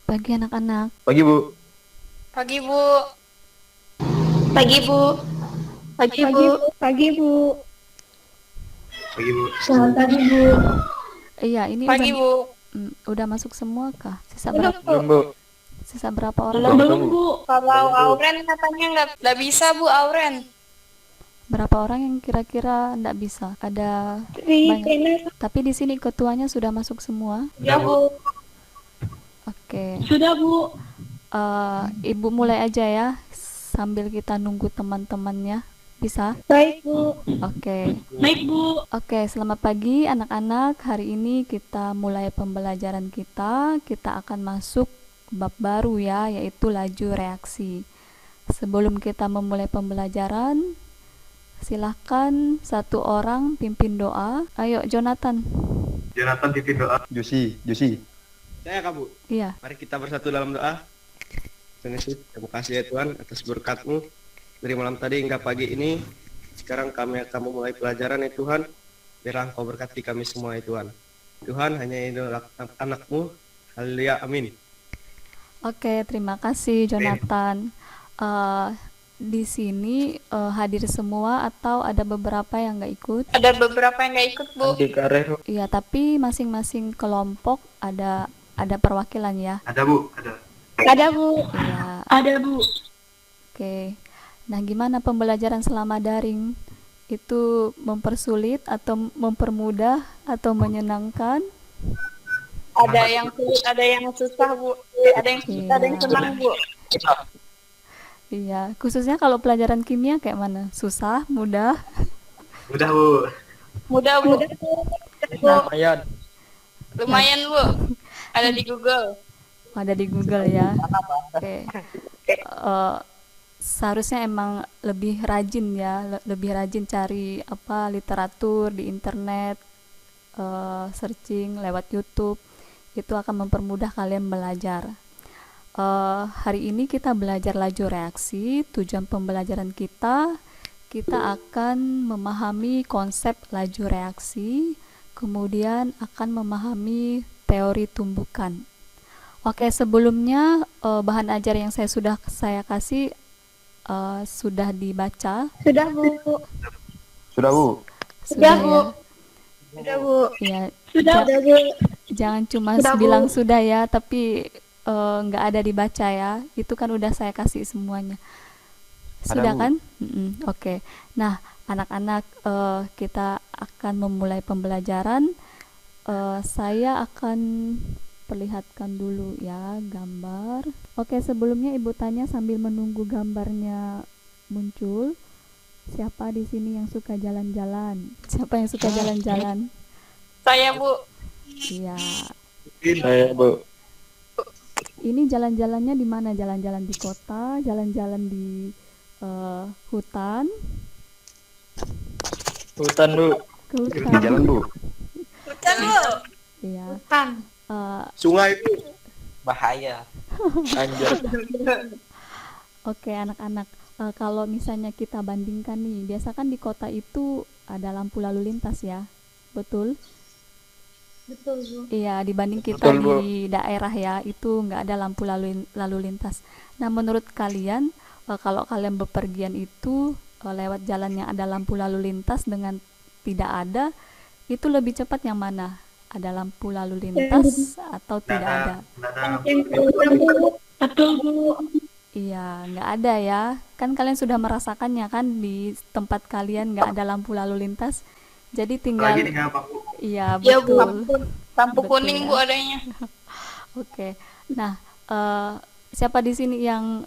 Pagi anak-anak. Pagi, Bu. Pagi, Bu. Pagi Bu, pagi Bu, Pagi Bu. Pagi, Bu. selamat pagi Bu. Iya, ini Pagi, Bu. udah masuk semua kah? Belum Bu, Belum, Bu. Sisa berapa orang? belum Belum, Bu. Kalau Auren katanya nggak bisa, Bu, Auren. Berapa orang yang kira-kira nggak bisa? Ada Di banyak. China Tapi di sini ketuanya sudah masuk semua. Ya Bu, Oke. sudah Bu. Ibu mulai aja ya, sambil kita nunggu teman-temannya. Bisa? baik Bu. Oke. Baik Bu. Oke, selamat pagi anak-anak. Hari ini kita mulai pembelajaran kita. Kita akan masuk bab baru ya, yaitu laju reaksi. Sebelum kita memulai pembelajaran, silahkan satu orang pimpin doa. Ayo, Jonathan. Jonathan pimpin doa. Josi. Saya Kak Bu, Iya. mari kita bersatu dalam doa. Tuhan Yesus, terima kasih ya Tuhan atas berkat-Mu dari malam tadi hingga pagi ini. Sekarang kami akan memulai pelajaran ya Tuhan. Biarlah Engkau berkati kami semua ya Tuhan. Tuhan hanya itu anak-Mu. Haleluya, amin. Oke, terima kasih Jonathan. Di sini hadir semua atau ada beberapa yang nggak ikut? Ada beberapa yang nggak ikut, Bu. Andi Karero. Iya, tapi masing-masing kelompok ada perwakilan ya. Ada, Bu. Ada. Ada Bu. Iya. Ada Bu. Oke. Nah, gimana pembelajaran selama daring? Itu mempersulit atau mempermudah atau menyenangkan? Ada yang sulit, ada yang susah, Bu. Ada yang susah, ada yang senang, Bu. Iya, khususnya kalau pelajaran kimia kayak mana? Susah, mudah? Udah, Bu. Mudah, Bu. Lumayan. Lumayan, Bu. Ada di Google. Ada di Google ya. Oke. Seharusnya emang lebih rajin ya, lebih rajin cari literatur di internet, searching lewat YouTube. Itu akan mempermudah kalian belajar. Hari ini kita belajar laju reaksi. Tujuan pembelajaran kita akan memahami konsep laju reaksi, kemudian akan memahami teori tumbukan. Oke, sebelumnya bahan ajar yang saya kasih sudah dibaca. Sudah Bu. Sudah, Bu. Sudah Bu. ya. Sudah Bu. Ya, Sudah Bu. jangan cuma Sudah, Bu. bilang sudah ya, tapi nggak ada dibaca ya. Itu kan udah saya kasih semuanya. Sudah Bu. kan? Oke. Nah, anak-anak, kita akan memulai pembelajaran. Saya akan perlihatkan dulu ya gambar. Oke, sebelumnya Ibu tanya sambil menunggu gambarnya muncul. Siapa di sini yang suka jalan-jalan? Siapa yang suka jalan-jalan? Saya, Bu. Iya. Saya, Bu. Ini jalan-jalannya di mana? Jalan-jalan di kota, jalan-jalan di hutan. Hutan, Bu. Ke Di hutan. jalan, Bu. Hutan, Bu. Iya. Hutan. Sungai Bu. Bahaya. Anjir. Oke, anak-anak, kalau misalnya kita bandingkan nih, biasa kan di kota itu ada lampu lalu lintas ya, betul? Betul Bu. Iya, dibanding kita Betul, Bu. di daerah ya, itu nggak ada lampu lalu lintas. Nah, menurut kalian, kalau kalian bepergian itu lewat jalan yang ada lampu lalu lintas dengan tidak ada, itu lebih cepat yang mana? Ada lampu lalu lintas atau tidak ada? Betul Bu. Iya, nggak ada ya. Kan kalian sudah merasakannya kan di tempat kalian nggak ada lampu lalu lintas. Jadi tinggal, Lagi di apa, Bu? iya Ya, Bu. betul. Lampu Betul kuning, ya. Bu, adanya. Oke. Nah, siapa di sini yang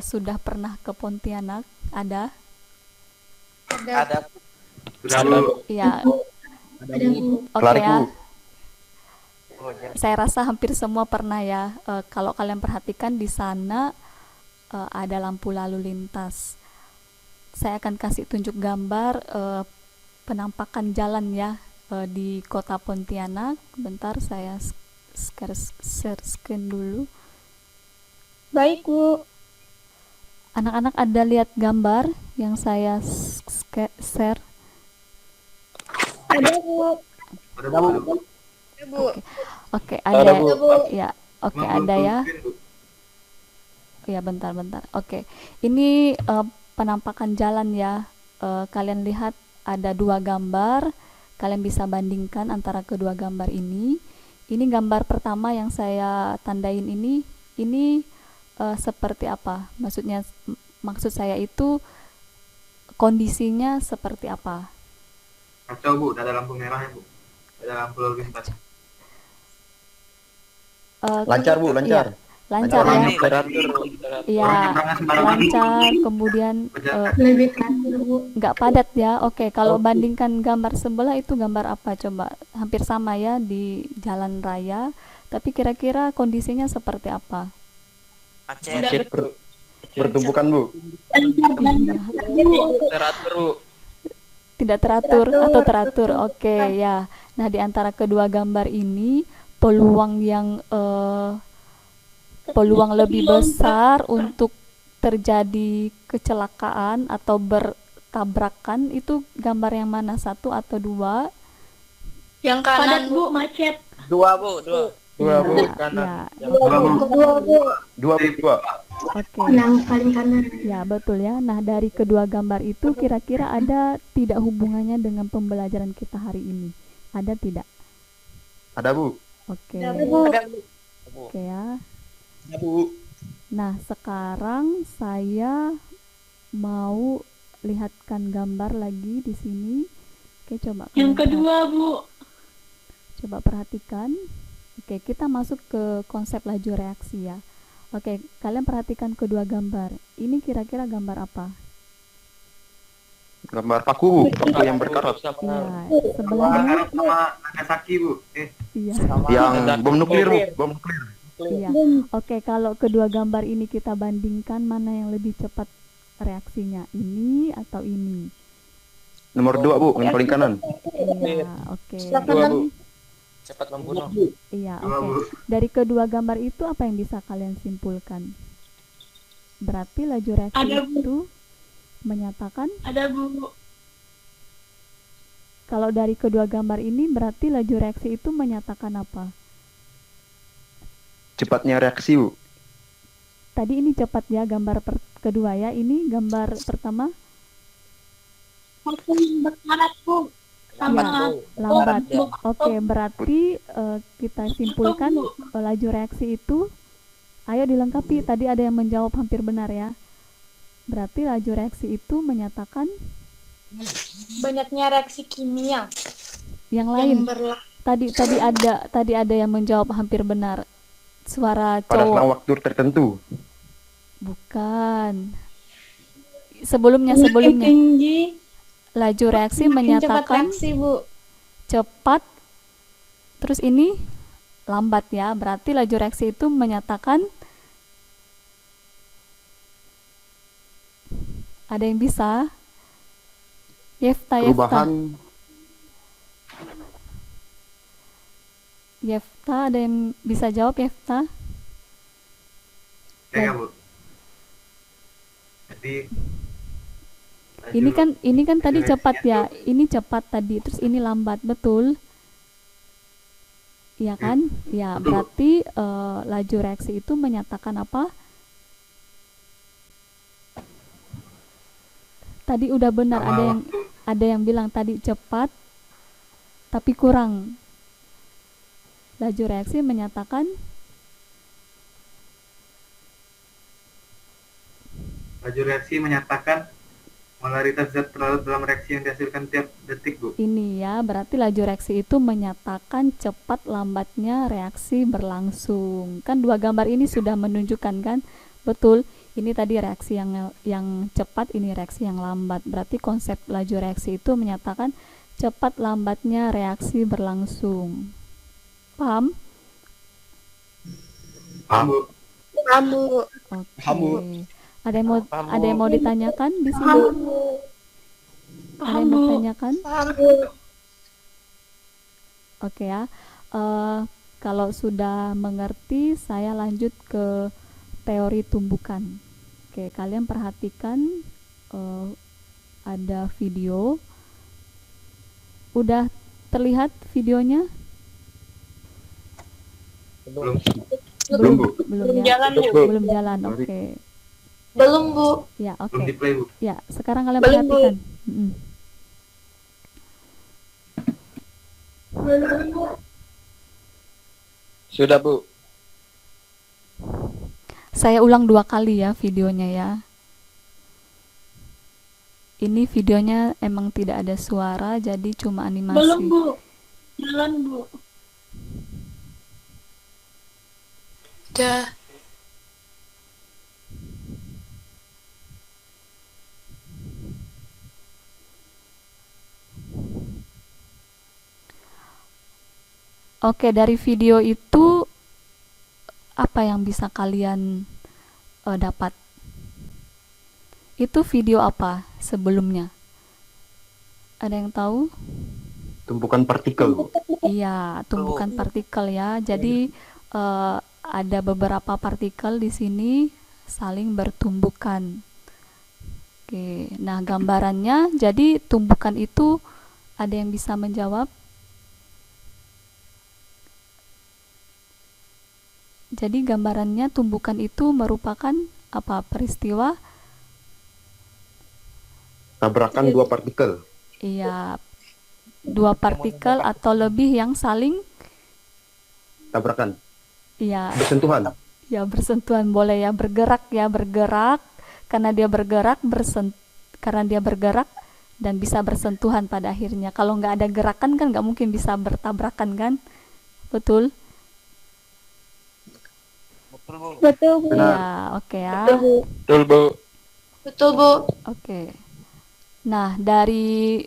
sudah pernah ke Pontianak? Ada? Sudah, Bu. Iya. Ada Bu. Oke Lari, ya. Bu. Saya rasa hampir semua pernah ya. Kalau kalian perhatikan di sana ada lampu lalu lintas. Saya akan kasih tunjuk gambar penampakan jalan ya di kota Pontianak. Bentar, saya share screen dulu. Baik Bu. Anak-anak ada lihat gambar yang saya share? Ada Bu. Ada, Bu. Ya, Bu. Oke, Ada, ada Bu. ya. Oke, ada ya. Ya, bentar-bentar. Oke, ini penampakan jalan ya. Kalian lihat ada dua gambar. Kalian bisa bandingkan antara kedua gambar ini. Ini gambar pertama yang saya tandain ini seperti apa? Maksud saya itu kondisinya seperti apa? Kacau Bu, ada lampu merah ya Bu, ada lampu lalu lintas. Lancar Bu, lancar. Lancar ya. Ini teratur. Iya, lancar, kemudian Lebih teratur Bu. nggak padat ya. Oke, kalau bandingkan gambar sebelah itu gambar apa coba? Hampir sama ya di jalan raya, tapi kira-kira kondisinya seperti apa? Macet. Bertumpukan Bu. Teratur Bu. Tidak teratur atau teratur? Oke ya. Nah, di antara kedua gambar ini peluang lebih besar untuk terjadi kecelakaan atau bertabrakan itu gambar yang mana, satu atau dua? Yang Padat kanan Bu, macet. Dua Bu, dua. Dua Bu. Ya, Dua Bu, dua. oke. Yang paling kanan. Ya, betul ya. Nah, dari kedua gambar itu kira-kira ada tidak hubungannya dengan pembelajaran kita hari ini? Ada tidak? Ada Bu. Oke. Ada Bu. Oke ya. Ya Bu. Nah, sekarang saya mau lihatkan gambar lagi di sini. Oke, coba Yang kalian kedua Bu. coba perhatikan. Oke, kita masuk ke konsep laju reaksi ya. Oke, kalian perhatikan kedua gambar. Ini kira-kira gambar apa? Gambar paku Bu, paku yang berkarat. Ya, Karat sebelahnya sama Nagasaki Bu. iya. Yang bom nuklir Bu, bom nuklir. Iya. Oke, kalau kedua gambar ini kita bandingkan mana yang lebih cepat reaksinya? Ini atau ini? Nomor 2 Bu, yang paling kanan. Iya, oke. Dua Bu. Cepat membunuh. Iya, Dua, oke. Bu. Dari kedua gambar itu apa yang bisa kalian simpulkan? Berarti laju reaksi Ada, Bu. itu menyatakan Ada Bu. kalau dari kedua gambar ini berarti laju reaksi itu menyatakan apa? Cepatnya reaksi Bu. Tadi ini cepat ya gambar kedua ya. Ini gambar pertama Berkarat Bu. Lambat Ya, Bu. lambat. Ya. Oke, berarti kita simpulkan laju reaksi itu, ayo dilengkapi. Tadi ada yang menjawab hampir benar ya. Berarti laju reaksi itu menyatakan Banyaknya reaksi kimia yang yang lain. berlaku. Tadi ada yang menjawab hampir benar. Suara Pada cowok. selang waktu tertentu. Bukan. Sebelumnya Tinggi. laju reaksi Cepat menyatakan reaksi Bu. cepat. Terus ini lambat ya. Berarti laju reaksi itu menyatakan, ada yang bisa? Yefta. Yefta, ada yang bisa jawab Yefta? Ya Bu. Jadi Ini kan tadi reaksinya cepat ya. tuh- Ini cepat tadi, terus ini lambat, betul? Iya kan? Ya, betul. berarti laju reaksi itu menyatakan apa? Tadi udah benar, sama ada yang bilang tadi cepat tapi kurang. Laju reaksi menyatakan laju reaksi menyatakan molaritas zat terlarut dalam reaksi yang dihasilkan tiap detik Bu. ini ya, berarti laju reaksi itu menyatakan cepat lambatnya reaksi berlangsung. Kan dua gambar ini sudah menunjukkan kan? Betul. Ini tadi reaksi yang cepat, ini reaksi yang lambat. Berarti konsep laju reaksi itu menyatakan cepat lambatnya reaksi berlangsung. Paham? Paham Bu. Kamu Oke. Paham, Bu. Ada yang mau Paham, Bu. ada yang mau ditanyakan di sini? Ada yang mau ditanyakan? paham Bu. Oke ya. Kalau sudah mengerti, saya lanjut ke teori tumbukan. Oke, kalian perhatikan ada video. Udah terlihat videonya? Belum. Belum, Bu. Belum Belum ya. jalan, Bu. Belum jalan. Sorry. Oke. Belum, Bu. Ya, Belum oke. di play, Bu. Ya, sekarang kalian Belum, Bu. perhatikan. Mm-mm. Belum, Bu. Sudah, Bu. Saya ulang 2 kali ya videonya ya. Ini videonya emang tidak ada suara, jadi cuma animasi. Belum, Bu. Jalan, Bu. Udah. Oke, dari video itu apa yang bisa kalian dapat? Itu video apa sebelumnya? Ada yang tahu? Tumpukan partikel, Bu. Iya, tumpukan partikel ya. Jadi ada beberapa partikel di sini saling bertumbukan. Oke, nah gambarannya jadi tumbukan itu ada yang bisa menjawab? Jadi gambarannya tumbukan itu merupakan apa? Peristiwa? Tabrakan 2 partikel. Iya, 2 partikel atau lebih yang saling Tabrakan. ya Bersentuhan. ya bersentuhan, boleh ya, bergerak karena dia bergerak dan bisa bersentuhan pada akhirnya. Kalau nggak ada gerakan kan nggak mungkin bisa bertabrakan kan, betul? Betul, Bu. Betul, Bu. Benar. Ya, oke ya. Betul, Bu. Betul, Bu. Betul, Bu. Oke. Nah, dari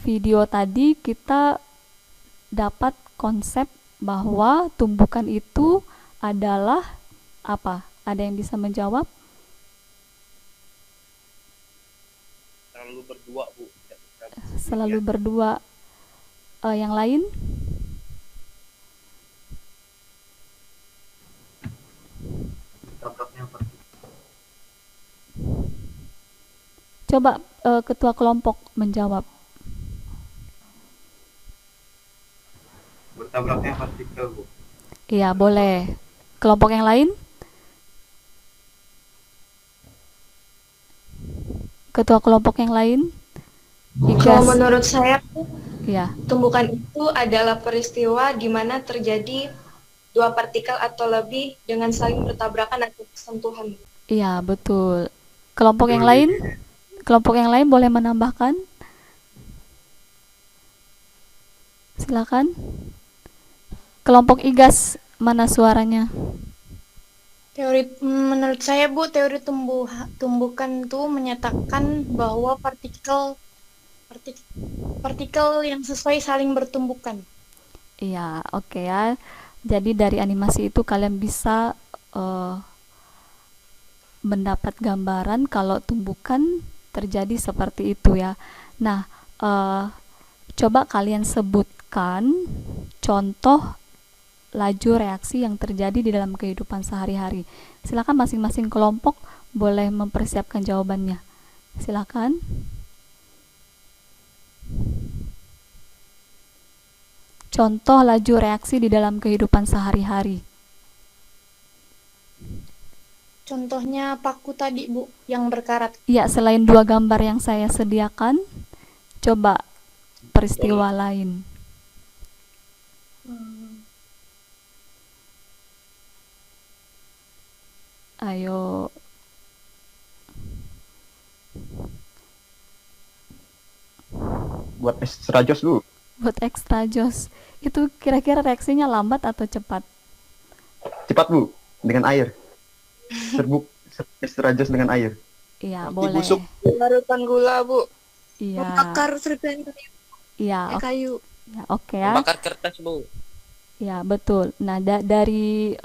video tadi kita dapat konsep bahwa tumbukan itu adalah apa? Ada yang bisa menjawab? Selalu berdua, Bu. Selalu berdua. Yang lain? Tabraknya partikel. Coba ketua kelompok menjawab. Bertabraknya partikel, Bu. Iya, boleh. Kelompok yang lain? Ketua kelompok yang lain? Kalau Igas. menurut saya, Iya. tumbukan itu adalah peristiwa di mana terjadi 2 partikel atau lebih dengan saling bertabrakan atau bersentuhan. Iya, betul. Kelompok yang lain? Kelompok yang lain boleh menambahkan? Silakan. Kelompok Igas, mana suaranya? Menurut saya, Bu, teori tumbukan itu menyatakan bahwa partikel yang sesuai saling bertumbukan. Iya, oke ya. Jadi dari animasi itu kalian bisa mendapat gambaran kalau tumbukan terjadi seperti itu ya. Nah, coba kalian sebutkan contoh laju reaksi yang terjadi di dalam kehidupan sehari-hari. Silakan masing-masing kelompok boleh mempersiapkan jawabannya. Silakan. Contoh laju reaksi di dalam kehidupan sehari-hari. Contohnya paku tadi, Bu, yang berkarat. Ya, selain 2 gambar yang saya sediakan, coba peristiwa lain. Ayo. Buat extra jos, Bu. Buat extra jos. Itu kira-kira reaksinya lambat atau cepat? Cepat, Bu. Dengan air. Serbuk extra jos dengan air. Iya, Nanti boleh. busuk. Larutan gula, Bu. Iya. Membakar serpihan Iya, kayu. ya, oke ya. Bakar kertas, Bu. Ya, betul. Nah, dari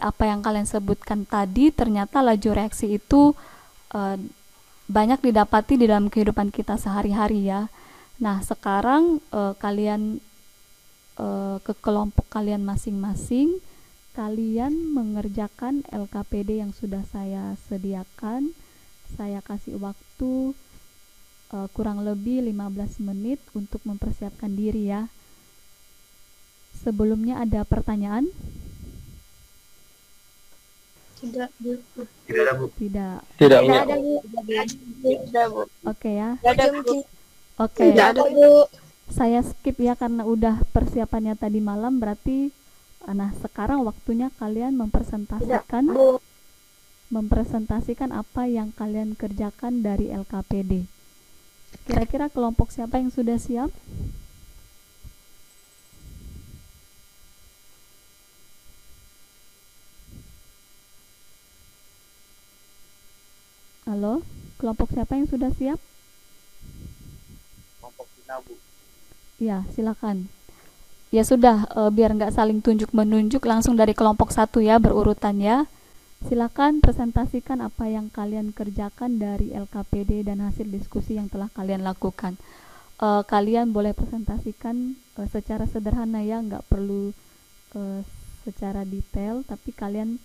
apa yang kalian sebutkan tadi, ternyata laju reaksi itu banyak didapati di dalam kehidupan kita sehari-hari ya. Nah, sekarang kalian ke kelompok kalian masing-masing, kalian mengerjakan LKPD yang sudah saya sediakan. Saya kasih waktu kurang lebih 15 menit untuk mempersiapkan diri ya. Sebelumnya ada pertanyaan? Tidak, Bu. Tidak ada, Bu. Tidak. Tidak, Bu. Tidak ada, Bu. Tidak, Bu. Oke ya. Tidak ada, Jam Bu. Oke. Tidak ada, Bu. Saya skip ya karena udah persiapannya tadi malam, berarti nah sekarang waktunya kalian mempresentasikan apa yang kalian kerjakan dari LKPD. Kira-kira kelompok siapa yang sudah siap? Halo, kelompok siapa yang sudah siap? Kelompok Cina, Bu. Ya, silakan. Ya sudah, biar nggak saling tunjuk menunjuk, langsung dari kelompok 1 ya, berurutan ya. Silakan presentasikan apa yang kalian kerjakan dari LKPD dan hasil diskusi yang telah kalian lakukan. Kalian boleh presentasikan secara sederhana ya, nggak perlu secara detail, tapi kalian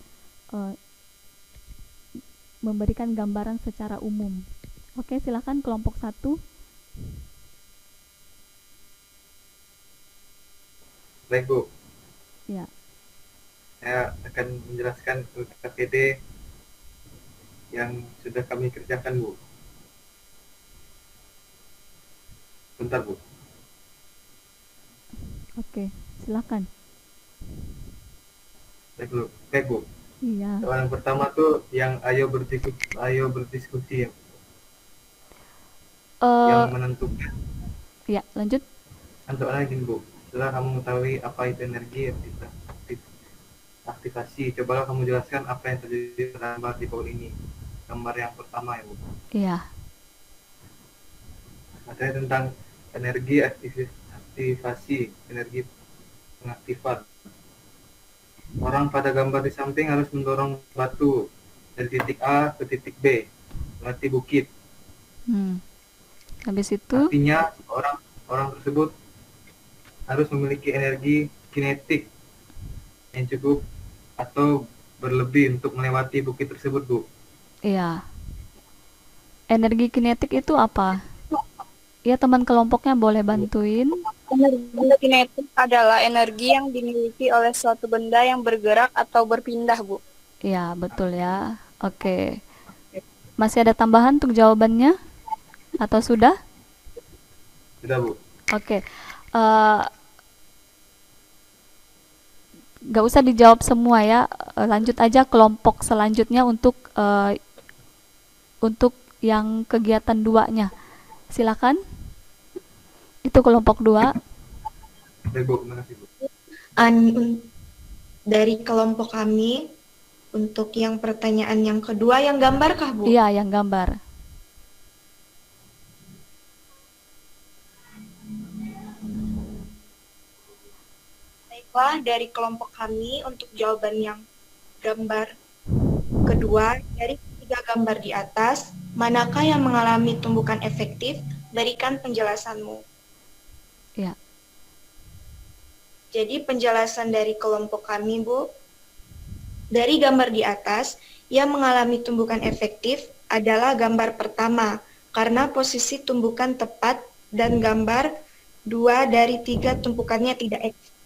memberikan gambaran secara umum. Oke, silakan kelompok 1. Baik, Bu. Ya. Saya akan menjelaskan LKPD yang sudah kami kerjakan, Bu. Bentar, Bu. Oke, silakan. Baik, Bu. Baik, Bu. Iya. Soal yang pertama tuh yang ayo berdiskusi yang menentukan. Ya, lanjut. Soalnya gini, Bu. Setelah kamu mengetahui apa itu energi aktivasi, cobalah kamu jelaskan apa yang terjadi pada gambar di bawah ini. Gambar yang pertama ya, Bu. Iya. Materi tentang energi aktivasi, energi pengaktifan. Orang pada gambar di samping harus mendorong batu dari titik A ke titik B, melewati bukit. Habis itu? Artinya orang tersebut harus memiliki energi kinetik yang cukup atau berlebih untuk melewati bukit tersebut, Bu. Iya. Energi kinetik itu apa? Ya, teman kelompoknya boleh bantuin. Energi kinetik adalah energi yang dimiliki oleh suatu benda yang bergerak atau berpindah, Bu. Iya, betul ya. Oke. Masih ada tambahan untuk jawabannya? Atau sudah? Sudah, Bu. Oke. Gak usah dijawab semua ya. Lanjut aja kelompok selanjutnya untuk yang kegiatan 2-nya. Silakan. Itu kelompok 2. Baik, Bu. Terima kasih, Bu. Dari kelompok kami, untuk yang pertanyaan yang kedua, yang gambar kah, Bu? Iya, yang gambar. Baiklah, dari kelompok kami, untuk jawaban yang gambar kedua, dari 3 gambar di atas, manakah yang mengalami tumbukan efektif? Berikan penjelasanmu. Ya. Jadi penjelasan dari kelompok kami, Bu, dari gambar di atas, yang mengalami tumbukan efektif adalah gambar pertama, karena posisi tumbukan tepat, dan gambar 2 dari 3 tumpukannya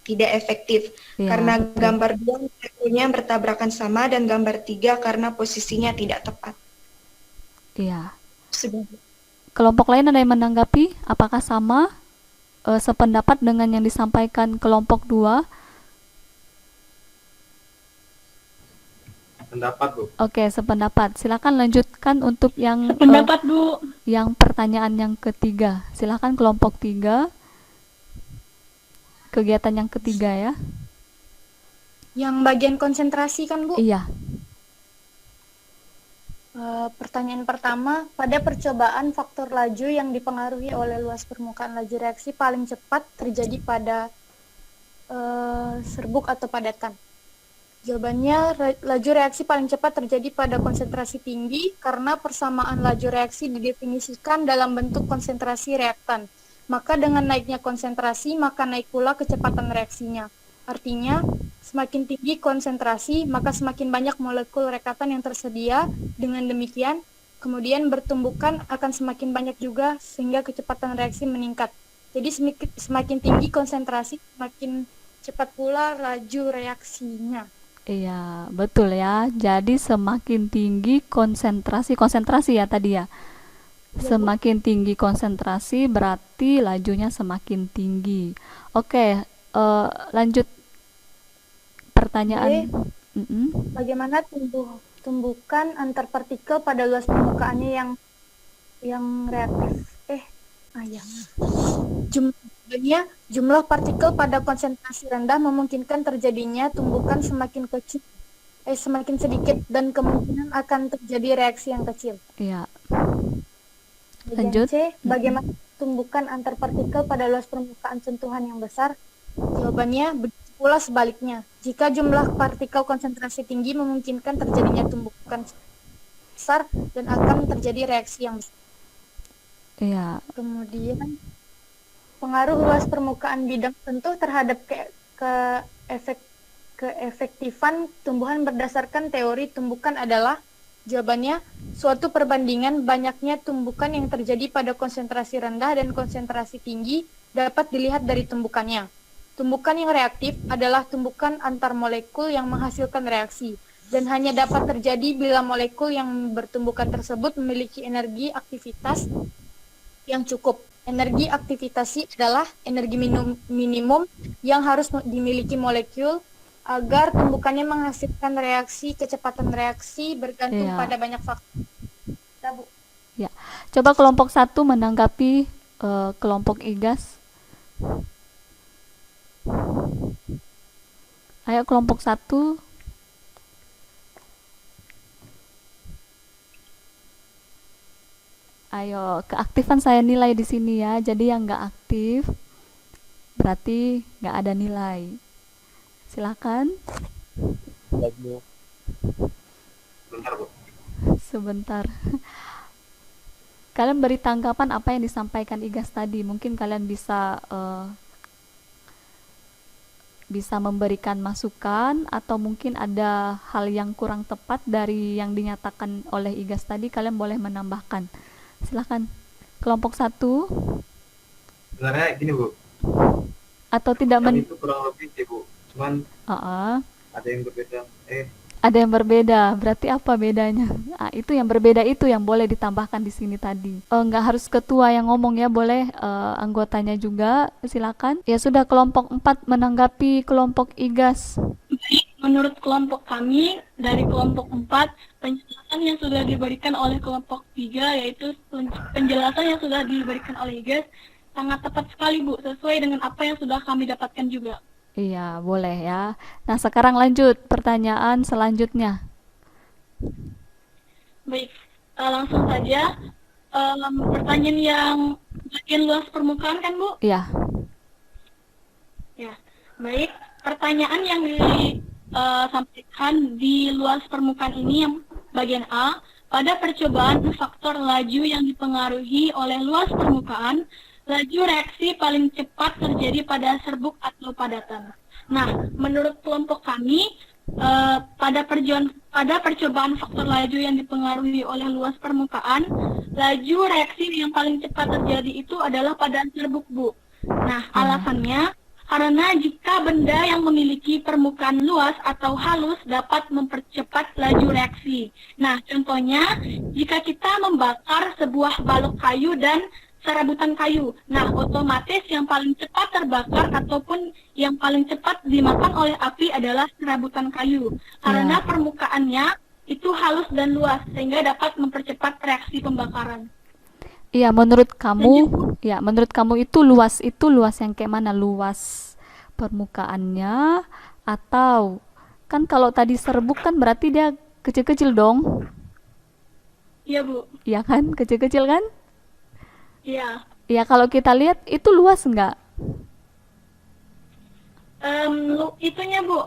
tidak efektif, Ya, karena betul. gambar 2 levelnya bertabrakan sama, dan gambar 3 karena posisinya tidak tepat. Iya. Sudah. Kelompok lain ada yang menanggapi? Apakah sama sependapat dengan yang disampaikan kelompok 2? Pendapat, Bu. Oke, sependapat. Silakan lanjutkan untuk yang Pendapat, Bu. yang pertanyaan yang ketiga. Silakan kelompok 3. Kegiatan yang ketiga ya. Yang bagian konsentrasi kan, Bu? Iya. Pertanyaan pertama, pada percobaan faktor laju yang dipengaruhi oleh luas permukaan laju reaksi paling cepat terjadi pada serbuk atau padatan. Jawabannya, laju reaksi paling cepat terjadi pada konsentrasi tinggi karena persamaan laju reaksi didefinisikan dalam bentuk konsentrasi reaktan. Maka dengan naiknya konsentrasi, maka naik pula kecepatan reaksinya. Artinya, semakin tinggi konsentrasi, maka semakin banyak molekul rekatan yang tersedia. Dengan demikian, kemudian bertumbukan akan semakin banyak juga, sehingga kecepatan reaksi meningkat. Jadi semakin tinggi konsentrasi, semakin cepat pula laju reaksinya. Iya, betul ya. Jadi semakin tinggi konsentrasi ya tadi ya. Semakin tinggi konsentrasi berarti lajunya semakin tinggi. Oke, lanjut pertanyaan. Mm-mm. Bagaimana tumbukan antar partikel pada luas permukaannya yang reaktif? Ya. Jumlah partikel pada konsentrasi rendah memungkinkan terjadinya tumbukan semakin sedikit dan kemungkinan akan terjadi reaksi yang kecil. Iya. Bagian Lanjut. C, bagaimana tumbukan antar partikel pada luas permukaan sentuhan yang besar? Jawabannya begitu pula sebaliknya. Jika jumlah partikel konsentrasi tinggi memungkinkan terjadinya tumbukan besar dan akan terjadi reaksi yang besar. Iya. Kemudian pengaruh luas permukaan bidang tertentu terhadap keefektifan tumbuhan berdasarkan teori tumbukan adalah, jawabannya, suatu perbandingan banyaknya tumbukan yang terjadi pada konsentrasi rendah dan konsentrasi tinggi dapat dilihat dari tumbukannya. Tumbukan yang reaktif adalah tumbukan antar molekul yang menghasilkan reaksi dan hanya dapat terjadi bila molekul yang bertumbukan tersebut memiliki energi aktivitas yang cukup. Energi aktivitasi adalah energi minimum yang harus dimiliki molekul agar tumbukannya menghasilkan reaksi. Kecepatan reaksi bergantung Iya. pada banyak faktor. Bu. Ya. Coba kelompok 1 menanggapi kelompok IGAS. Ayo kelompok 1. Ayo, keaktifan saya nilai di sini ya. Jadi yang nggak aktif berarti nggak ada nilai. Silakan. Lagu. Bentar, Bu. Sebentar. Kalian beri tanggapan apa yang disampaikan IGAS tadi. Mungkin kalian bisa memberikan masukan atau mungkin ada hal yang kurang tepat dari yang dinyatakan oleh IGAS tadi. Kalian boleh menambahkan. Silakan. Kelompok 1 Sebenarnya gini, Bu. atau tidak Kan itu kurang lebih sih, Bu. Cuman Ah, ada yang berbeda. ada yang berbeda. Berarti apa bedanya? Itu yang berbeda itu yang boleh ditambahkan di sini tadi. Nggak harus ketua yang ngomong ya, boleh anggotanya juga. Silakan. Ya sudah, kelompok 4 menanggapi kelompok IGAS. Menurut kelompok kami, dari kelompok 4, penjelasan yang sudah diberikan oleh kelompok 3, yaitu penjelasan yang sudah diberikan oleh IGAS, sangat tepat sekali, Bu, sesuai dengan apa yang sudah kami dapatkan juga. Iya, boleh ya. Nah, sekarang lanjut pertanyaan selanjutnya. Baik, langsung saja. Pertanyaan yang bagian luas permukaan kan, Bu? Iya. Ya, baik. Pertanyaan yang disampaikan di luas permukaan ini yang bagian A, pada percobaan faktor laju yang dipengaruhi oleh luas permukaan, laju reaksi paling cepat terjadi pada serbuk atau padatan. Nah, menurut kelompok kami, pada percobaan faktor laju yang dipengaruhi oleh luas permukaan, laju reaksi yang paling cepat terjadi itu adalah pada serbuk, Bu. Nah, alasannya karena jika benda yang memiliki permukaan luas atau halus dapat mempercepat laju reaksi. Nah, contohnya jika kita membakar sebuah balok kayu dan serabutan kayu. Nah, otomatis yang paling cepat terbakar ataupun yang paling cepat dimakan oleh api adalah serabutan kayu. Karena permukaannya itu halus dan luas sehingga dapat mempercepat reaksi pembakaran. Iya, menurut kamu itu luas yang kayak mana? Luas permukaannya atau kan kalau tadi serbuk kan berarti dia kecil-kecil dong? Iya, Bu. Iya kan? Kecil-kecil kan? Iya. Iya, kalau kita lihat itu luas enggak? Itunya, Bu,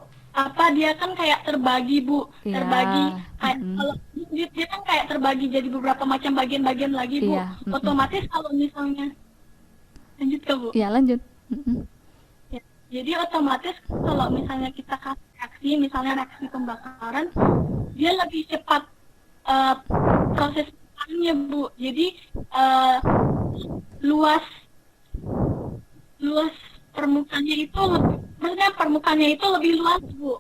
dia kan kayak terbagi, Bu. Iya. Terbagi. Kalau dia kan kayak terbagi jadi beberapa macam bagian-bagian lagi, Bu. Iya. Otomatis kalau misalnya lanjut ke, Bu. Iya, lanjut. Ya, jadi otomatis kalau misalnya kita kasih reaksi, misalnya reaksi pembakaran, dia lebih cepat proses pembakarannya, Bu. Jadi luas permukaannya itu maksudnya permukaannya itu lebih luas, Bu.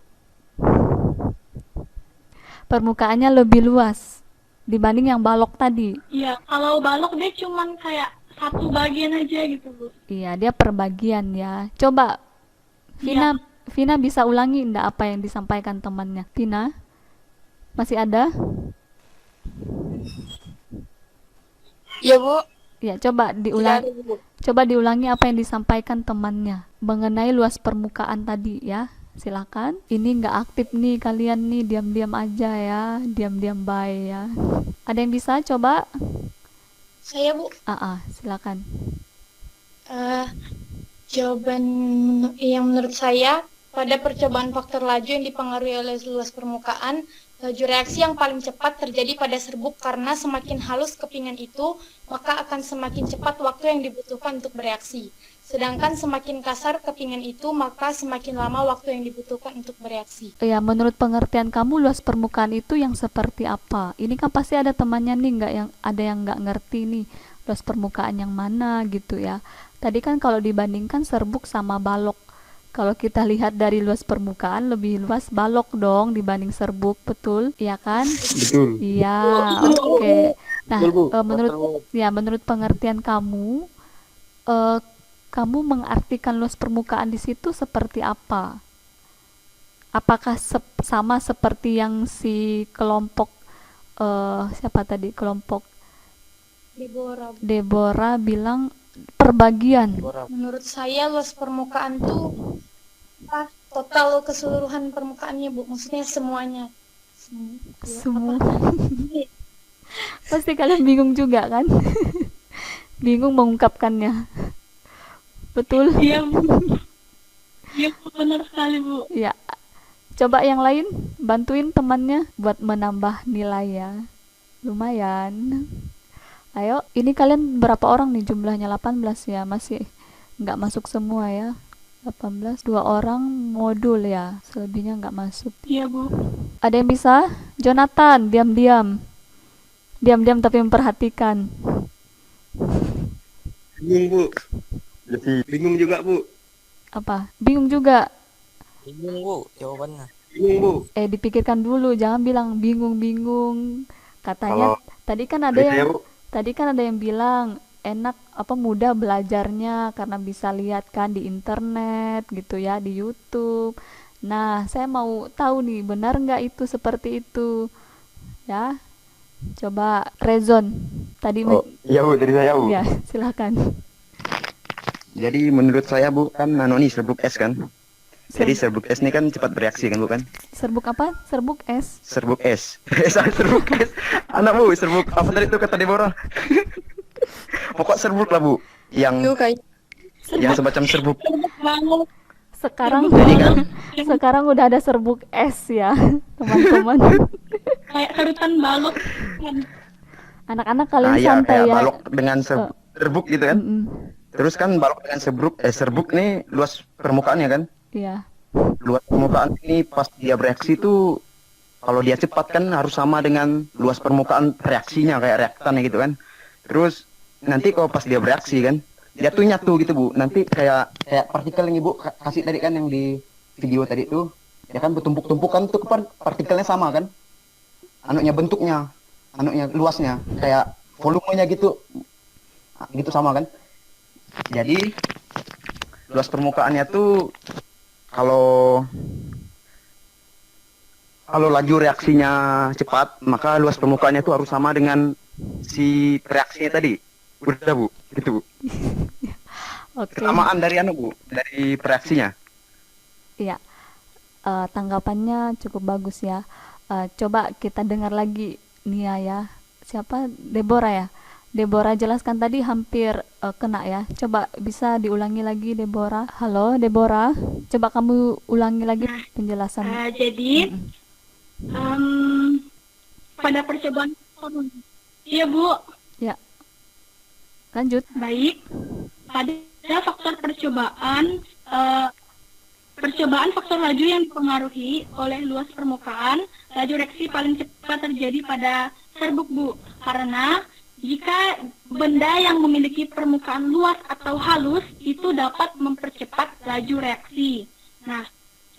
Permukaannya lebih luas dibanding yang balok tadi. Iya, kalau balok dia cuman kayak satu bagian aja gitu, Bu. Iya, dia per bagian ya. Coba Vina, Vina bisa ulangi enggak apa yang disampaikan temannya? Vina, masih ada? Ya, Bu. Ya, coba diulangi. Tidak ada, Bu. Coba diulangi apa yang disampaikan temannya mengenai luas permukaan tadi ya. Silakan. Ini nggak aktif nih kalian nih, diam-diam aja ya, diam-diam bye ya. Ada yang bisa coba? Saya, Bu. Silakan. Jawaban yang menurut saya, pada percobaan faktor laju yang dipengaruhi oleh luas permukaan, laju reaksi yang paling cepat terjadi pada serbuk karena semakin halus kepingan itu, maka akan semakin cepat waktu yang dibutuhkan untuk bereaksi. Sedangkan semakin kasar kepingan itu, maka semakin lama waktu yang dibutuhkan untuk bereaksi. Ya, menurut pengertian kamu luas permukaan itu yang seperti apa? Ini kan pasti ada temannya nih ada yang nggak ngerti nih luas permukaan yang mana gitu ya. Tadi kan kalau dibandingkan serbuk sama balok, kalau kita lihat dari luas permukaan lebih luas balok dong dibanding serbuk, betul? Iya kan? Betul. Iya, oke. Nah, Betul, Bu. menurut pengertian kamu, kamu mengartikan luas permukaan di situ seperti apa? Apakah sama seperti yang si kelompok siapa tadi? Kelompok Deborah bilang perbagian. Menurut saya luas permukaan tuh total keseluruhan permukaannya, Bu. Maksudnya semuanya. Semua. Pasti kalian bingung juga kan? Bingung mengungkapkannya. Betul? Iya, Bu. Iya, Bu, benar sekali, Bu. Ya. Coba yang lain bantuin temannya buat menambah nilai ya. Lumayan. Ayo, ini kalian berapa orang nih jumlahnya? 18 ya, masih nggak masuk semua ya. 18, 2 orang modul ya, selebihnya nggak masuk. Iya, Bu. Ada yang bisa? Jonathan, diam-diam. Diam-diam tapi memperhatikan. Bingung, Bu. Bingung juga, Bu. Apa? Bingung juga. Bingung, Bu, jawabannya. Bingung, Bu. Dipikirkan dulu, jangan bilang bingung-bingung. Katanya tadi kan ada Bisa ya, yang Bu? Tadi kan ada yang bilang enak mudah belajarnya karena bisa lihat kan di internet gitu ya, di YouTube. Nah, saya mau tahu nih benar nggak itu seperti itu ya? Coba Rezon tadi Iya Bu, dari saya Bu. ya, silakan. Jadi menurut saya Bu, kan nih serbuk es kan. Jadi serbuk es ini kan cepat bereaksi kan Bu kan? Serbuk apa? Serbuk es. Serbuk es. Serbuk es. Anak Bu, serbuk apa tadi itu kata Deborah? Pokok serbuk lah Bu. Yang semacam serbuk. Sekarang sekarang udah ada serbuk es ya, teman-teman. Kayak serutan balok kan. Anak-anak kalian Iya, santai kayak ya. balok dengan serbuk gitu kan. Terus kan balok dengan serbuk nih luas permukaannya kan. Iya. Luas permukaan ini pas dia bereaksi tuh kalau dia cepat kan harus sama dengan luas permukaan reaksinya kayak reaktannya gitu kan. Terus nanti kalau pas dia bereaksi kan dia tuh nyatu gitu Bu. Nanti kayak partikel yang Ibu kasih tadi kan yang di video tadi tuh ya kan bertumpuk-tumpuk kan tuh partikelnya sama kan. Bentuknya, luasnya kayak volumenya gitu. Gitu sama kan. Jadi luas permukaannya tuh kalau laju reaksinya cepat, maka luas permukaannya itu harus sama dengan si reaksinya tadi. Udah Bu, gitu Bu. Oke. Kesamaan dari Bu, dari reaksinya. Iya. Tanggapannya cukup bagus ya. Coba kita dengar lagi Nia ya. Siapa? Deborah ya. Deborah jelaskan tadi hampir kena ya. Coba bisa diulangi lagi Deborah. Halo Deborah, coba kamu ulangi lagi penjelasan. Jadi pada percobaan, iya Bu. Ya. Lanjut. Baik. Pada faktor percobaan faktor laju yang dipengaruhi oleh luas permukaan, laju reaksi paling cepat terjadi pada serbuk Bu. Karena jika benda yang memiliki permukaan luas atau halus itu dapat mempercepat laju reaksi. Nah,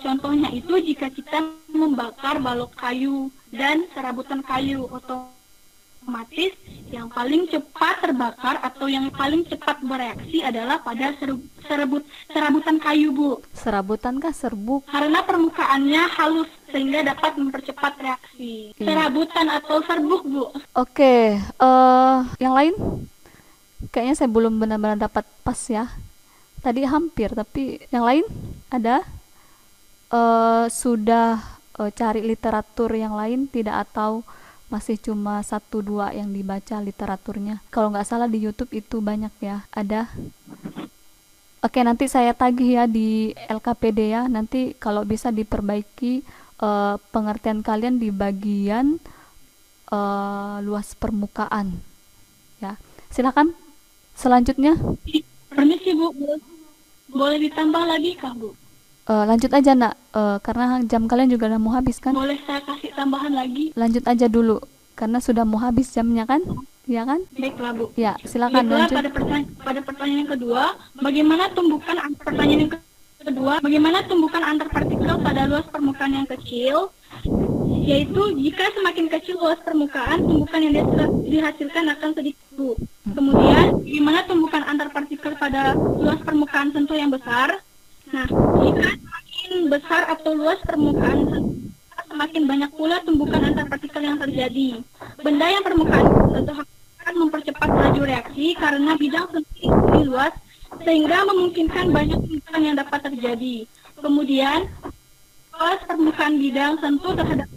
contohnya itu jika kita membakar balok kayu dan serabutan kayu, otomatis yang paling cepat terbakar atau yang paling cepat bereaksi adalah pada serabutan kayu, Bu. Serabutan kah serbuk? Karena permukaannya halus sehingga dapat mempercepat reaksi. Serabutan atau serbuk, Bu. Oke, yang lain? Kayaknya saya belum benar-benar dapat pas ya. Tadi hampir, tapi yang lain ada? Sudah cari literatur yang lain tidak, atau masih cuma 1-2 yang dibaca literaturnya? Kalau nggak salah di YouTube itu banyak ya, ada. Oke, nanti saya tagih ya di LKPD ya. Nanti kalau bisa diperbaiki pengertian kalian di bagian luas permukaan. Ya, silakan. Selanjutnya, Permisi, Bu. Boleh ditambah lagi kah, Bu? lanjut aja nak, karena jam kalian juga udah mau habis kan? Boleh saya kasih tambahan lagi? Lanjut aja dulu, karena sudah mau habis jamnya kan? Iya kan? Baiklah, Bu. Ya, silakan Baiklah, lanjut. pada pertanyaan yang kedua, bagaimana tumbukan antar partikel pada luas permukaan yang kecil? Yaitu jika semakin kecil luas permukaan, tumbukan yang dihasilkan akan sedikit, Bu. Kemudian, bagaimana tumbukan antar partikel pada luas permukaan sentuh yang besar? Nah, jika semakin besar atau luas permukaan sentuh, semakin banyak pula tumbukan antar partikel yang terjadi. Benda yang permukaan sentuh akan mempercepat laju reaksi karena bidang sentuh lebih luas, sehingga memungkinkan banyak tumbukan yang dapat terjadi. Kemudian, luas permukaan bidang sentuh terhadap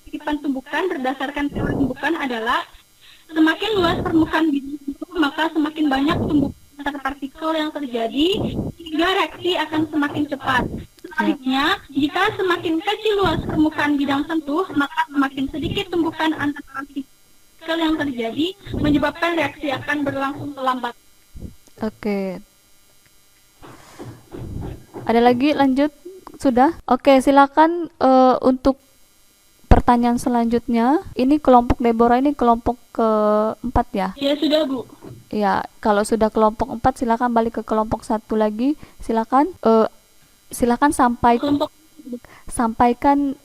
titipan tumbukan berdasarkan teori tumbukan adalah semakin luas permukaan bidang sentuh, maka semakin banyak tumbukan antar partikel yang terjadi, sehingga reaksi akan semakin cepat. Sebaliknya, jika semakin kecil luas permukaan bidang sentuh, maka semakin sedikit tumbukan antar partikel yang terjadi, menyebabkan reaksi akan berlangsung lambat. Oke. Ada lagi, lanjut? Sudah? Oke, silakan untuk pertanyaan selanjutnya. Ini kelompok Deborah ini kelompok keempat ya? Ya, sudah, Bu. Ya, kalau sudah kelompok 4 silakan balik ke kelompok 1 lagi. Silakan silakan sampaikan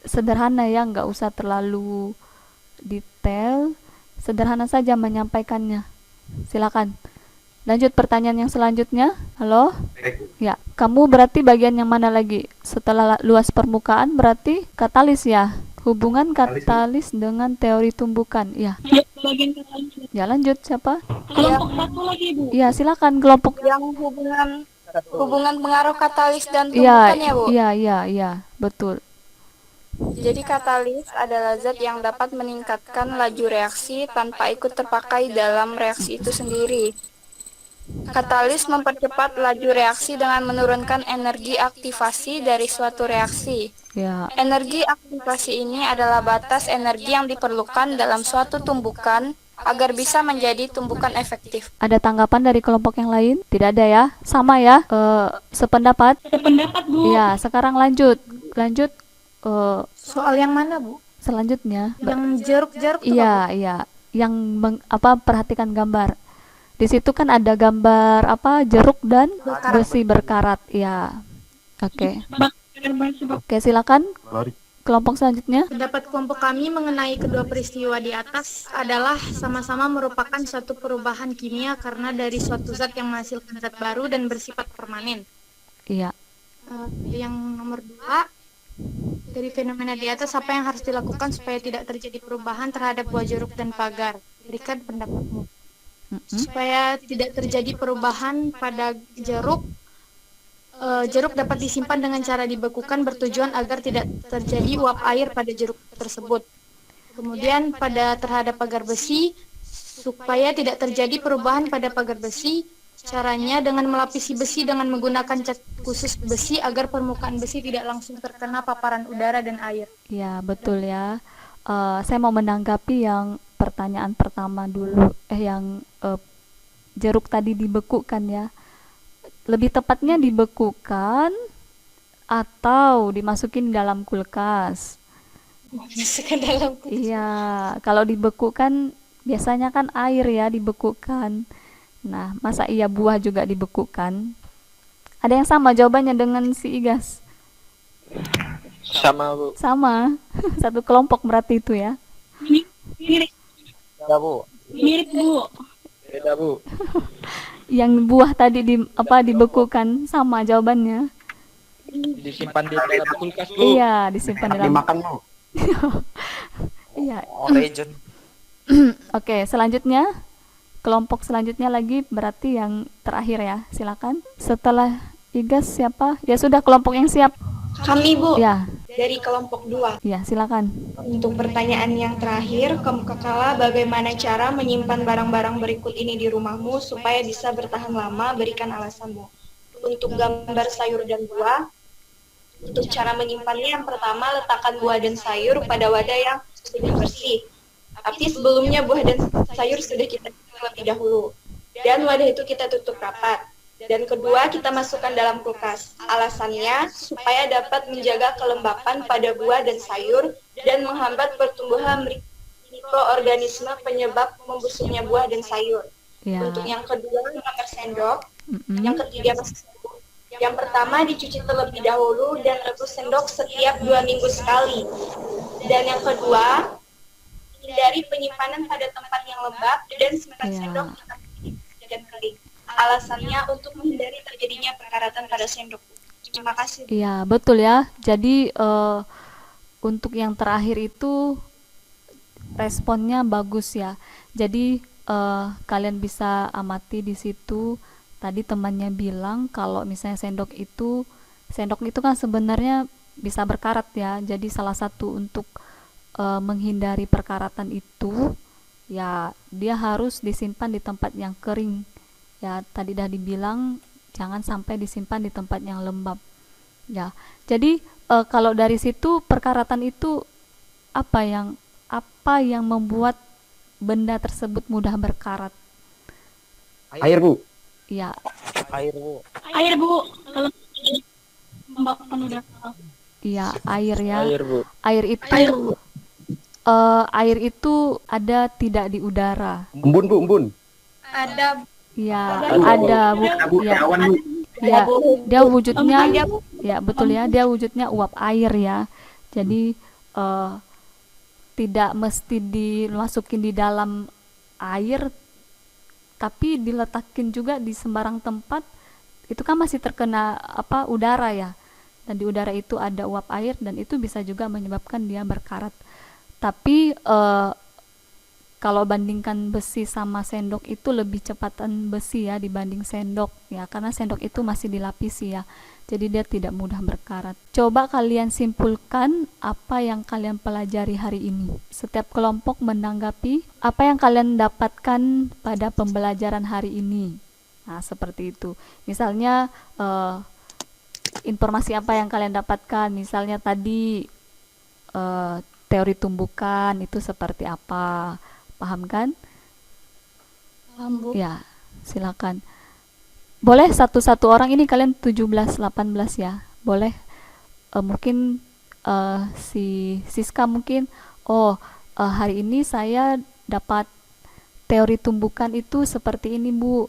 sederhana ya, nggak usah terlalu detail, sederhana saja menyampaikannya. Silakan. Lanjut pertanyaan yang selanjutnya. Halo? Ya, kamu berarti bagian yang mana lagi? Setelah luas permukaan berarti katalis ya? Hubungan katalis dengan teori tumbukan. Ya. Ya, bagian katalis. Ya, lanjut siapa? Kelompok satu lagi, Bu. Ya, silakan kelompok. Yang hubungan pengaruh katalis dan tumbukan ya, Bu? Iya, betul. Jadi katalis adalah zat yang dapat meningkatkan laju reaksi tanpa ikut terpakai dalam reaksi itu sendiri. Katalis mempercepat laju reaksi dengan menurunkan energi aktivasi dari suatu reaksi. Ya. Energi aktivasi ini adalah batas energi yang diperlukan dalam suatu tumbukan agar bisa menjadi tumbukan efektif. Ada tanggapan dari kelompok yang lain? Tidak ada ya? Sama ya? Sependapat? Sependapat, Bu. Ya, sekarang lanjut. Soal yang mana, Bu? Selanjutnya. Yang jeruk-jeruk tuh, Iya. Yang perhatikan gambar. Di situ kan ada gambar jeruk dan besi berkarat. Ya. Oke. Oke, silakan. Kelompok selanjutnya. Pendapat kelompok kami mengenai kedua peristiwa di atas adalah sama-sama merupakan suatu perubahan kimia karena dari suatu zat yang menghasilkan zat baru dan bersifat permanen. Iya. Yang nomor 2, dari fenomena di atas apa yang harus dilakukan supaya tidak terjadi perubahan terhadap buah jeruk dan pagar? Berikan pendapatmu. Supaya tidak terjadi perubahan pada jeruk, jeruk dapat disimpan dengan cara dibekukan bertujuan agar tidak terjadi uap air pada jeruk tersebut. Kemudian terhadap pagar besi, supaya tidak terjadi perubahan pada pagar besi, caranya dengan melapisi besi dengan menggunakan cat khusus besi agar permukaan besi tidak langsung terkena paparan udara dan air. Ya, betul ya. Saya mau menanggapi yang pertanyaan pertama dulu, yang jeruk tadi dibekukan ya. Lebih tepatnya dibekukan atau dimasukin dalam kulkas? Masukkan dalam kulkas. Iya, kalau dibekukan biasanya kan air ya dibekukan. Nah, masa iya buah juga dibekukan? Ada yang sama jawabannya dengan si Igas? Sama Bu. Sama. Satu kelompok berarti itu ya. Mirip, Beda Bu. mirip Bu. Beda Bu. Yang buah tadi dibekukan sama jawabannya. Disimpan di dalam kulkas Bu. Iya, disimpan Enak dalam. dimakan Bu. Iya. Origin. Oke, selanjutnya kelompok selanjutnya lagi berarti yang terakhir ya. Silakan. Setelah Igas siapa? Ya sudah, kelompok yang siap. Kami, Bu, Ya, dari kelompok 2. ya silakan. Untuk pertanyaan yang terakhir, Kala, bagaimana cara menyimpan barang-barang berikut ini di rumahmu supaya bisa bertahan lama? Berikan alasanmu. Untuk gambar sayur dan buah, untuk cara menyimpannya, yang pertama letakkan buah dan sayur pada wadah yang sudah bersih. Tapi sebelumnya buah dan sayur sudah kita terlebih dahulu. Dan wadah itu kita tutup rapat. Dan kedua, kita masukkan dalam kulkas. Alasannya, supaya dapat menjaga kelembapan pada buah dan sayur dan menghambat pertumbuhan mikroorganisme penyebab membusuknya buah dan sayur. Ya. Untuk yang kedua, nomor sendok. Mm-mm. Yang ketiga, masuk sendok. Yang pertama, dicuci terlebih dahulu dan rebus sendok setiap 2 minggu sekali. Dan yang kedua, hindari penyimpanan pada tempat yang lembab dan simpan Ya. sendok di tempat dan kering. Alasannya untuk menghindari terjadinya perkaratan pada sendok. Terima kasih. Iya, betul ya. Jadi untuk yang terakhir itu responnya bagus ya. Jadi kalian bisa amati di situ. Tadi temannya bilang kalau misalnya sendok itu kan sebenarnya bisa berkarat ya. Jadi salah satu untuk menghindari perkaratan itu ya dia harus disimpan di tempat yang kering. Ya, tadi dah dibilang jangan sampai disimpan di tempat yang lembab. Ya, jadi kalau dari situ perkaratan itu apa yang membuat benda tersebut mudah berkarat? Air Bu. Ya, Air Bu. Air Bu. Kalau membakar udara. iya air ya. Air Bu. Air itu Air Bu. air itu ada tidak di udara. Embun Bu, embun. Ada Ya, Aduh, ada Bu. Ada Bu, Ya, awan Bu. ya, dia wujudnya ada ya betul ya, dia wujudnya uap air ya. Jadi tidak mesti dimasukin di dalam air, tapi diletakin juga di sembarang tempat. Itu kan masih terkena udara ya. Dan di udara itu ada uap air dan itu bisa juga menyebabkan dia berkarat. Tapi kalau bandingkan besi sama sendok itu lebih cepatan besi ya dibanding sendok ya, karena sendok itu masih dilapisi ya, jadi dia tidak mudah berkarat. Coba kalian simpulkan apa yang kalian pelajari hari ini. Setiap kelompok menanggapi apa yang kalian dapatkan pada pembelajaran hari ini. Nah, seperti itu. Misalnya informasi apa yang kalian dapatkan, misalnya tadi teori tumbukan itu seperti apa. Paham kan? Paham, Bu. Ya, silakan. Boleh satu-satu orang, ini kalian 17 18 ya. Boleh mungkin si Siska mungkin hari ini saya dapat teori tumbukan itu seperti ini, Bu.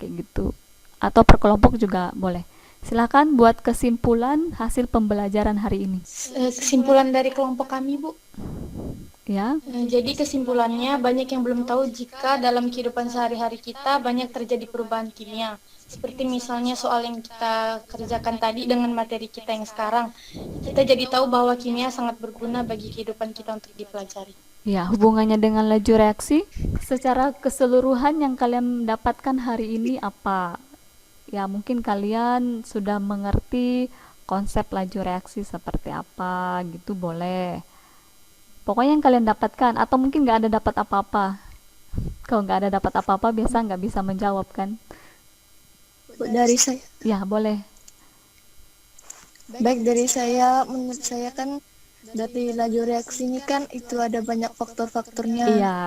Kayak gitu. Atau per kelompok juga boleh. Silakan buat kesimpulan hasil pembelajaran hari ini. Kesimpulan dari kelompok kami, Bu. Ya. Jadi kesimpulannya banyak yang belum tahu jika dalam kehidupan sehari-hari kita banyak terjadi perubahan kimia. Seperti misalnya soal yang kita kerjakan tadi dengan materi kita yang sekarang. Kita jadi tahu bahwa kimia sangat berguna bagi kehidupan kita untuk dipelajari. Ya, hubungannya dengan laju reaksi secara keseluruhan yang kalian dapatkan hari ini apa? Ya, mungkin kalian sudah mengerti konsep laju reaksi seperti apa gitu, boleh. Pokoknya yang kalian dapatkan, atau mungkin nggak ada dapat apa-apa. Kalau nggak ada dapat apa-apa, biasa nggak bisa menjawab kan? Dari saya, Ya, boleh. baik dari saya, menurut saya kan dari laju reaksi ini kan itu ada banyak faktor-faktornya. Iya,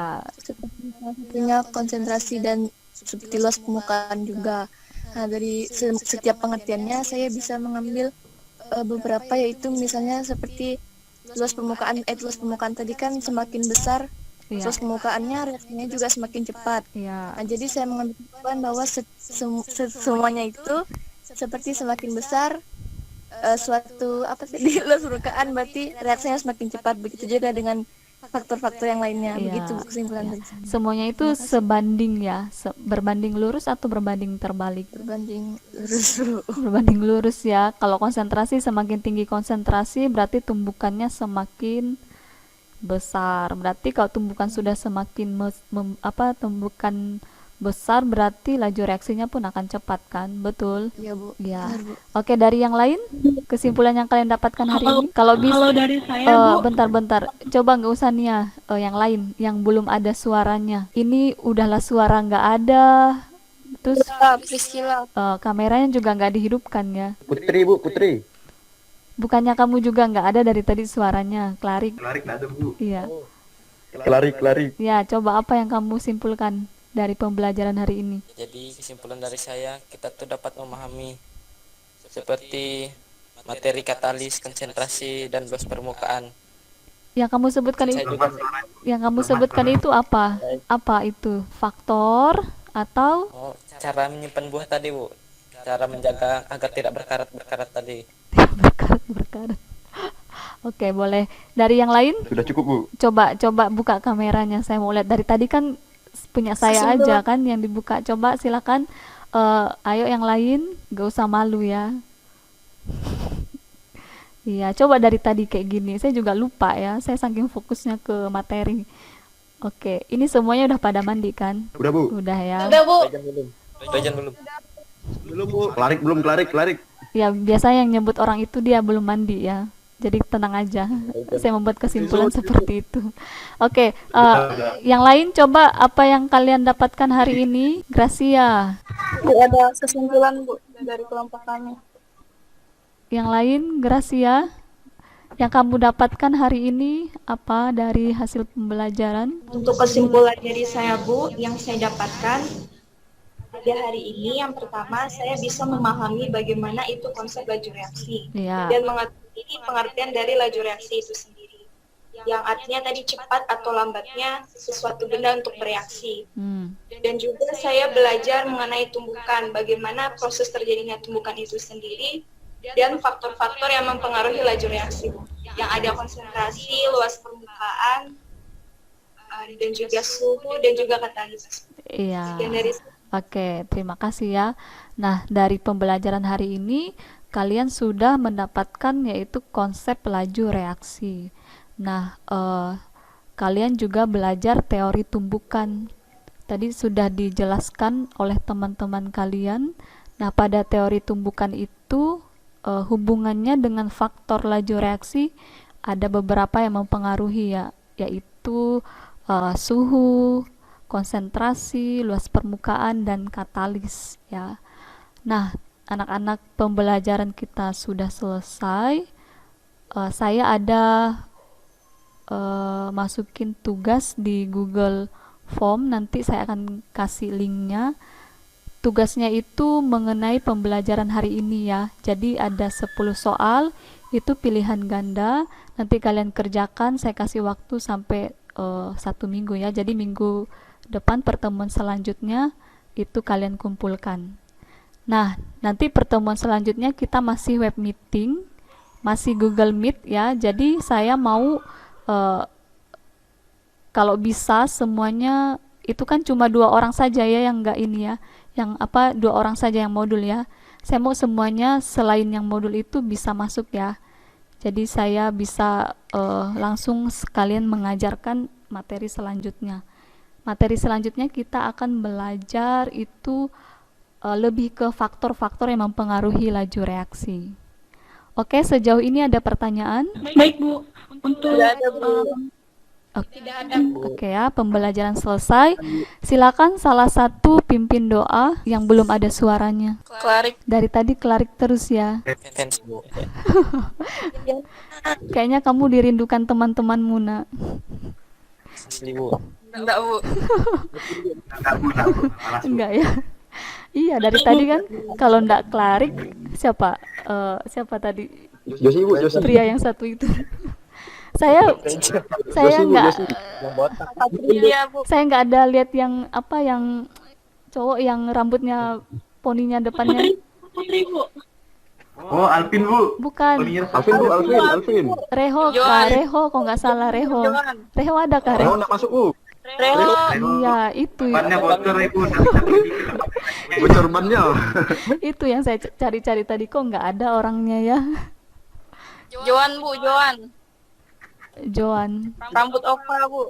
Seperti salah satunya konsentrasi dan seperti luas permukaan juga. Nah, dari setiap pengertiannya saya bisa mengambil beberapa, yaitu misalnya seperti luas permukaan tadi kan semakin besar, iya, luas permukaannya reaksinya juga semakin cepat. iya, Nah, jadi saya mengambil kesimpulan bahwa semuanya itu seperti semakin besar suatu apa sih di luas permukaan, berarti reaksinya semakin cepat. Begitu juga dengan faktor-faktor yang lainnya. Iya, Begitu kesimpulan iya. dari saya. Semuanya itu Terima kasih. sebanding ya, berbanding lurus atau berbanding terbalik? Berbanding lurus. Berbanding lurus ya. Kalau konsentrasi, semakin tinggi konsentrasi berarti tumbukannya semakin besar. Berarti kalau tumbukan sudah semakin tumbukan besar berarti laju reaksinya pun akan cepat kan? Betul? Iya, Bu. Ya. Benar, Bu. Oke, dari yang lain kesimpulan yang kalian dapatkan hari Kalau- ini? Kalau bisa Kalau dari saya, Bu, bentar-bentar. Coba nggak usah nih ya, yang lain yang belum ada suaranya. Ini udahlah suara nggak ada. Terus Priscila. kameranya juga nggak dihidupkan ya. Putri, Bu, Putri. Bukannya kamu juga nggak ada dari tadi suaranya, Klarik? Klarik nggak ada, Bu. Iya. Kelari. Ya, coba apa yang kamu simpulkan dari pembelajaran hari ini? Jadi kesimpulan dari saya, kita tuh dapat memahami seperti materi katalis, konsentrasi, dan luas permukaan. Yang kamu sebutkan Saya itu, juga yang kamu sebutkan itu apa? Apa itu? Faktor atau cara menyimpan buah tadi, Bu. Cara menjaga agar tidak berkarat-berkarat tadi. berkarat? Oke, boleh. Dari yang lain? Sudah cukup, Bu. Coba buka kameranya, saya mau lihat. Dari tadi kan punya saya aja kan yang dibuka. Coba silakan, ayo yang lain, gak usah malu ya. Iya, coba dari tadi kayak gini. Saya juga lupa ya, saya saking fokusnya ke materi. Oke, ini semuanya udah pada mandi kan? Udah, Bu. Udah ya. Bu. Bajan belum. Belum, Bu. Klarik. Ya, biasanya yang nyebut orang itu dia belum mandi ya. Jadi tenang aja. Saya membuat kesimpulan seperti itu. Oke, yang lain coba apa yang kalian dapatkan hari ini? Gracia. Tidak ada kesimpulan, Bu, dari kelompok kami. Yang lain, Gracia. Yang kamu dapatkan hari ini apa dari hasil pembelajaran? Untuk kesimpulan dari saya, Bu, yang saya dapatkan pada hari ini, yang pertama saya bisa memahami bagaimana itu konsep laju reaksi Ya. dan mengerti pengertian dari laju reaksi itu sendiri. Yang artinya tadi cepat atau lambatnya sesuatu benda untuk bereaksi. Dan juga saya belajar mengenai tumbukan, bagaimana proses terjadinya tumbukan itu sendiri dan faktor-faktor yang mempengaruhi laju reaksi. Yang ada konsentrasi, luas permukaan, dan juga suhu dan juga katalisis. Iya. Sekian dari saya. Oke, terima kasih ya. Nah, dari pembelajaran hari ini kalian sudah mendapatkan yaitu konsep laju reaksi. Nah, kalian juga belajar teori tumbukan. Tadi sudah dijelaskan oleh teman-teman kalian. Nah, pada teori tumbukan itu hubungannya dengan faktor laju reaksi ada beberapa yang mempengaruhi ya, yaitu suhu, konsentrasi, luas permukaan, dan katalis ya. Nah, anak-anak, pembelajaran kita sudah selesai. Saya ada masukin tugas di Google Form, nanti saya akan kasih linknya. Tugasnya itu mengenai pembelajaran hari ini ya. Jadi ada 10 soal, itu pilihan ganda. Nanti kalian kerjakan, saya kasih waktu sampai 1 minggu ya. Jadi minggu depan pertemuan selanjutnya itu kalian kumpulkan. Nah, nanti pertemuan selanjutnya kita masih web meeting, masih Google Meet ya. Jadi saya mau kalau bisa semuanya itu kan cuma 2 orang saja ya yang enggak ini ya. Yang 2 orang saja yang modul ya. Saya mau semuanya selain yang modul itu bisa masuk ya. Jadi saya bisa langsung sekalian mengajarkan materi selanjutnya. Materi selanjutnya kita akan belajar itu lebih ke faktor-faktor yang mempengaruhi laju reaksi. Oke, sejauh ini ada pertanyaan? Baik, Bu. Untuk Oke ya, pembelajaran selesai. Silakan salah satu pimpin doa yang belum ada suaranya. Klarik. Dari tadi Klarik terus ya. Fans, Bu. Kayaknya kamu dirindukan teman-temanmu, Nak. Asli, Bu. Enggak, Bu. Enggak ya? Iya, dari tadi kan kalau ndak Klarik siapa? Siapa tadi? Josi, Bu, Josi. Pria yang satu itu. saya nggak Yang botak. Iya, Bu. saya nggak ada lihat yang yang cowok yang rambutnya poninya depannya. Putri, Bu. Oh, Alvin, Bu. Bukan. Alvin Bu, Alvin. Reho, Joan. Kak. Reho, kok nggak salah Reho. Joan. Reho ada Kak Reho Reho? nggak masuk Bu. Reho. Iya, itu. Bannya bocor, Ibu. Nggak bisa pergi. Bocor bannya. Itu yang saya cari-cari tadi, kok nggak ada orangnya ya. Joan, Bu, Joan. Joan. Rambut oval, Bu.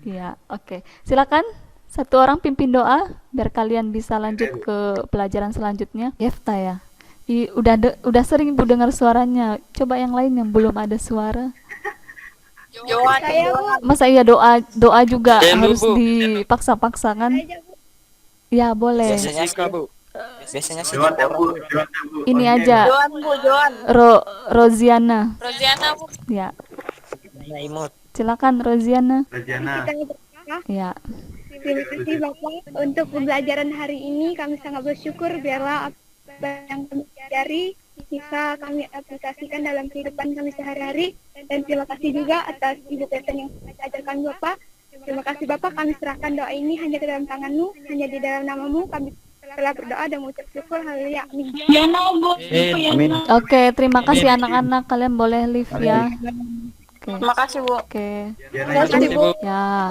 Iya, oke. Silakan satu orang pimpin doa biar kalian bisa lanjut ke pelajaran selanjutnya. Yefta ya. Udah sering Bu dengar suaranya. Coba yang lain yang belum ada suara. Joan. Masa iya doa juga Delu, harus Bu. dipaksa-paksakan? Ya, boleh. Biasanya sih, biasanya sih Joan, ya, Bu. orang. Joan, ya, Bu. Ini Oh, aja. Joan, Bu, Joan. Roziana. Rosiana, Bu. Ya, Nah, imut. silakan Roziana. Rajana. Ya. Terima kasih Bapak untuk pembelajaran hari ini. Kami sangat bersyukur biarlah apa yang kami pelajari bisa kami aplikasikan dalam kehidupan kami sehari-hari. Dan terima kasih juga atas Ibu Peten yang ajarkan Bapak. Terima kasih Bapak, kami serahkan doa ini hanya ke dalam tangan-Mu, hanya di dalam nama-Mu. Kami telah berdoa dan mengucap syukur. Haleluya. Amin. Yana, Bu. Amin. Oke, terima kasih anak-anak. Kalian boleh leave ya. Oke. Terima kasih, Bu. Oke. Biar Terima kasih, Bu. Ya.